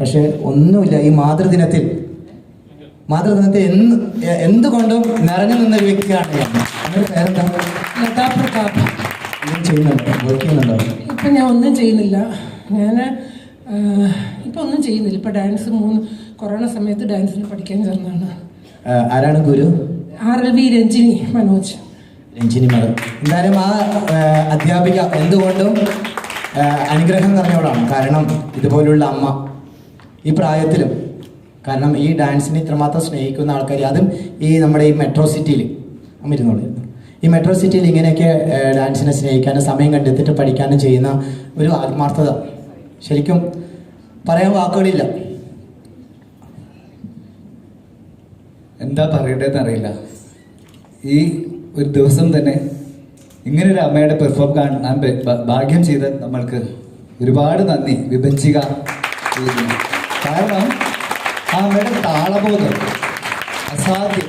പക്ഷെ ഒന്നുമില്ല. ഈ മാതൃദിനത്തിൽ എന്തുകൊണ്ടും നിറഞ്ഞു നിന്നൊരു വ്യക്തിയാണ് ഞാൻ. അങ്ങനെ പേരെന്താ? ലതാ പ്രതാപ്. ചെയ്യുന്നുണ്ടോ? വർക്ക് ചെയ്യുന്നുണ്ടോ? ഇപ്പം ഞാൻ ഒന്നും ചെയ്യുന്നില്ല. ഞാൻ ഇപ്പം ഒന്നും ചെയ്യുന്നില്ല. ഇപ്പം ഡാൻസ് കൊറോണ സമയത്ത് ഡാൻസിന് പഠിക്കാൻ ചേർന്നതാണ്. ആരാണ് ഗുരു? RLV രഞ്ജിനി മനോജ്. രഞ്ജിനി മാഡം എന്തായാലും ആ അധ്യാപിക എന്തുകൊണ്ടും അനുഗ്രഹം നിറഞ്ഞവളാണ്. കാരണം ഇതുപോലുള്ള അമ്മ ഈ പ്രായത്തിലും, കാരണം ഈ ഡാൻസിനെ ഇത്രമാത്രം സ്നേഹിക്കുന്ന ആൾക്കാർ, അതും ഈ നമ്മുടെ ഈ മെട്രോ സിറ്റിയിൽ ഈ മെട്രോ സിറ്റിയിൽ ഇങ്ങനെയൊക്കെ ഡാൻസിനെ സ്നേഹിക്കാനും സമയം കണ്ടെത്തിയിട്ട് പഠിക്കാനും ചെയ്യുന്ന ഒരു ആത്മാർത്ഥത ശരിക്കും പറയാൻ വാക്കുകളില്ല. എന്താ പറയേണ്ടതെന്ന് അറിയില്ല. ഈ ഒരു ദിവസം തന്നെ ഇങ്ങനൊരു അമ്മയുടെ പെർഫോം കാണാൻ ഭാഗ്യം ചെയ്ത് നമ്മൾക്ക് ഒരുപാട് നന്ദി വിഭജിക. കാരണം ആ അമ്മയുടെ താളബോധം അസാധ്യം.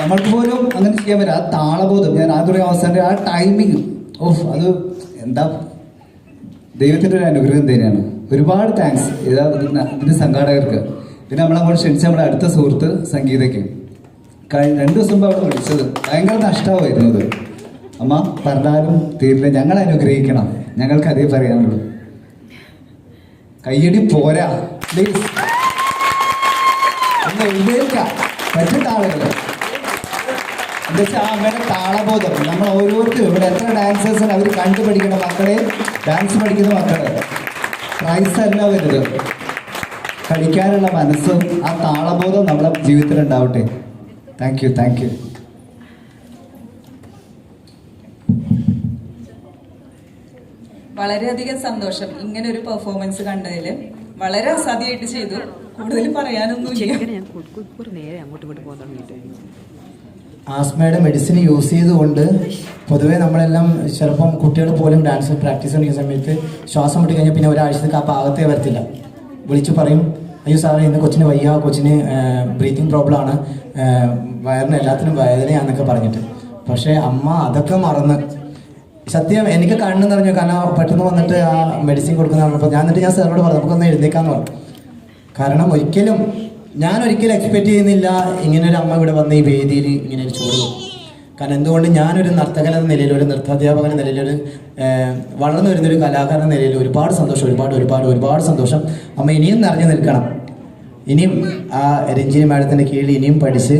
നമ്മൾക്ക് പോലും അങ്ങനെ ചെയ്യാൻ പറ്റും. ആ താളബോധം, ഞാൻ ആദ്യ അവസാനം ആ ടൈമിങ്, അത് എന്താ ദൈവത്തിൻ്റെ ഒരു അനുഗ്രഹം തന്നെയാണ്. ഒരുപാട് താങ്ക്സ് ഇതിന് സംഘാടകർക്ക്. പിന്നെ നമ്മളങ്ങോട്ട് ക്ഷണിച്ച നമ്മുടെ അടുത്ത സുഹൃത്ത് സംഗീതയ്ക്ക് 2 ദിവസം മുമ്പ് അവിടെ വിളിച്ചത് ഭയങ്കര നഷ്ടമായിരുന്നത്. അമ്മ പറഞ്ഞാലും തീരില്ല, ഞങ്ങൾ അനുഗ്രഹിക്കണം, ഞങ്ങൾക്ക് അതേ പറയാനുള്ളൂ. കയ്യടി പോരാ, പ്ലീസ് ഒന്ന് എഴുന്നേൽക്കാം പറ്റുന്ന ആളുകൾ. എന്താ വെച്ചാൽ ആ അമ്മയുടെ താളബോധം നമ്മൾ ഓരോരുത്തരും ഇവിടെ എത്ര ഡാൻസേഴ്സിന് അവർ കണ്ടുപഠിക്കുന്ന മക്കളെ, ഡാൻസ് പഠിക്കുന്ന മക്കളെ പ്രൈസ് അല്ല വരുന്നത്, പഠിക്കാനുള്ള മനസ്സും ആ താളബോധം നമ്മുടെ ജീവിതത്തിൽ ഉണ്ടാവട്ടെ. Thank you, thank you. വളരെയധികം സന്തോഷം ഇങ്ങനെ ഒരു പെർഫോമൻസ് കണ്ടതിൽ. വളരെ അസാധ്യമായിട്ട് ചെയ്തു. കൂടുതൽ പറയാനൊന്നുമില്ല. ആസ്മയുടെ മെഡിസിൻ യൂസ് ചെയ്തുകൊണ്ട് പൊതുവെ നമ്മളെല്ലാം ചിലപ്പം കുട്ടികൾ പോലും ഡാൻസ് പ്രാക്ടീസ് ചെയ്യുന്ന സമയത്ത് ശ്വാസം മുട്ടി കഴിഞ്ഞാൽ പിന്നെ ഒരാഴ്ചത്തേക്ക് ആ പാകത്തേ വരത്തില്ല. വിളിച്ചു പറയും, അയ്യോ സാറേ ഇന്ന് കൊച്ചിന് വയ്യ, കൊച്ചിന് ബ്രീത്തിങ് പ്രോബ്ലം ആണ്, വയറിന് എല്ലാത്തിനും വേദനയാന്നൊക്കെ പറഞ്ഞിട്ട്. പക്ഷേ അമ്മ അതൊക്കെ മറന്ന്, സത്യം എനിക്ക് കണ്ണ് നിറഞ്ഞു. കാരണം പെട്ടെന്ന് വന്നിട്ട് ആ മെഡിസിൻ കൊടുക്കുന്ന പറഞ്ഞപ്പോൾ ഞാൻ സാറിനോട് പറഞ്ഞു നമുക്കൊന്ന് എഴുന്നേക്കാന്ന് പറഞ്ഞു. കാരണം ഞാൻ ഒരിക്കലും എക്സ്പെക്റ്റ് ചെയ്യുന്നില്ല ഇങ്ങനൊരു അമ്മ ഇവിടെ വന്ന് ഈ വേദിയിൽ ഇങ്ങനെ ഒരു ചോറ്. കാരണം എന്തുകൊണ്ട് ഞാനൊരു നർത്തകൻ എന്ന നിലയിൽ, ഒരു നൃത്താധ്യാപകൻ എന്ന നിലയിൽ, ഒരു വളർന്നു വരുന്നൊരു കലാകാരൻ എന്ന നിലയിൽ ഒരുപാട് സന്തോഷം, ഒരുപാട് സന്തോഷം. അമ്മ ഇനിയും നിറഞ്ഞു നിൽക്കണം. ഇനിയും ആ രഞ്ജിനി മാഡത്തിൻ്റെ കീഴിൽ ഇനിയും പഠിച്ച്